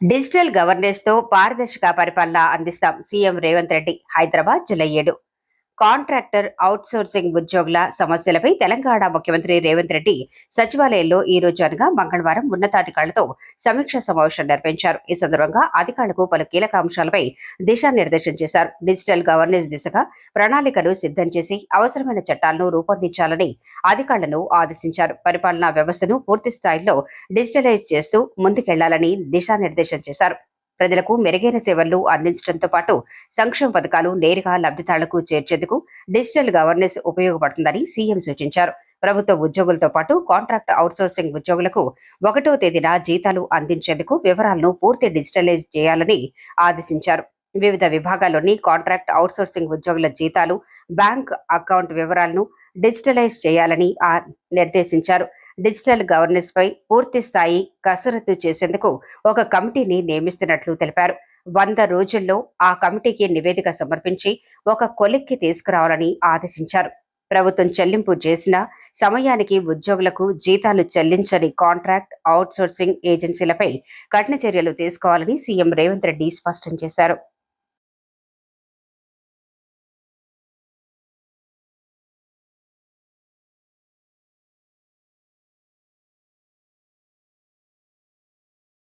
Digital governance తో పారదర్శక పరిపాలన అందిస్తాం. CM Revanth Reddy. Hyderabad July 7. Contractor outsourcing ఉద్యోగుల సమస్యలపై తెలంగాణ ముఖ్యమంత్రి రేవంత్ రెడ్డి సచివాలయంలో ఈ రోజు అనగా మంగళవారం ఉన్నతాధికారులతో సమీక్ష సమావేశం నిర్వహించారు. ఈ సందర్భంగా అధికారులకు పలు కీలక అంశాలపై దిశానిర్దేశం చేశారు. డిజిటల్ గవర్నెన్స్ దిశగా ప్రణాళికలు సిద్ధం చేసి అవసరమైన చట్టాలను రూపొందించాలని అధికారులను ఆదేశించారు. పరిపాలనా వ్యవస్థను పూర్తి స్థాయిలో డిజిటలైజ్ చేస్తూ ముందుకెళ్లాలని దిశానిర్దేశం చేశారు. ప్రజలకు మెరుగైన సేవలు అందించడంతో పాటు సంక్షేమ పథకాలు నేరుగా లబ్ధిదారులకు చేర్చేందుకు డిజిటల్ గవర్నెన్స్ ఉపయోగపడుతుందని సీఎం సూచించారు. ప్రభుత్వ ఉద్యోగులతో పాటు కాంట్రాక్ట్ అవుట్సోర్సింగ్ ఉద్యోగులకు 1వ తేదీన జీతాలు అందించేందుకు వివరాలను పూర్తి డిజిటలైజ్ చేయాలని ఆదేశించారు. వివిధ విభాగాల్లోని కాంట్రాక్ట్ అవుట్సోర్సింగ్ ఉద్యోగుల జీతాలు, బ్యాంక్ అకౌంట్ వివరాలను డిజిటలైజ్ చేయాలని నిర్దేశించారు. డిజిటల్ గవర్నెన్స్ పై పూర్తి స్థాయి కసరత్తు చేసేందుకు ఒక కమిటీని నియమిస్తున్నట్లు తెలిపారు. 100 రోజుల్లో ఆ కమిటీకి నివేదిక సమర్పించి ఒక కొలిక్కి తీసుకురావాలని ఆదేశించారు. ప్రభుత్వం చెల్లింపు చేసిన సమయానికి ఉద్యోగులకు జీతాలు చెల్లించని కాంట్రాక్ట్ అవుట్సోర్సింగ్ ఏజెన్సీలపై కఠిన చర్యలు తీసుకోవాలని సీఎం రేవంత్ రెడ్డి స్పష్టం చేశారు.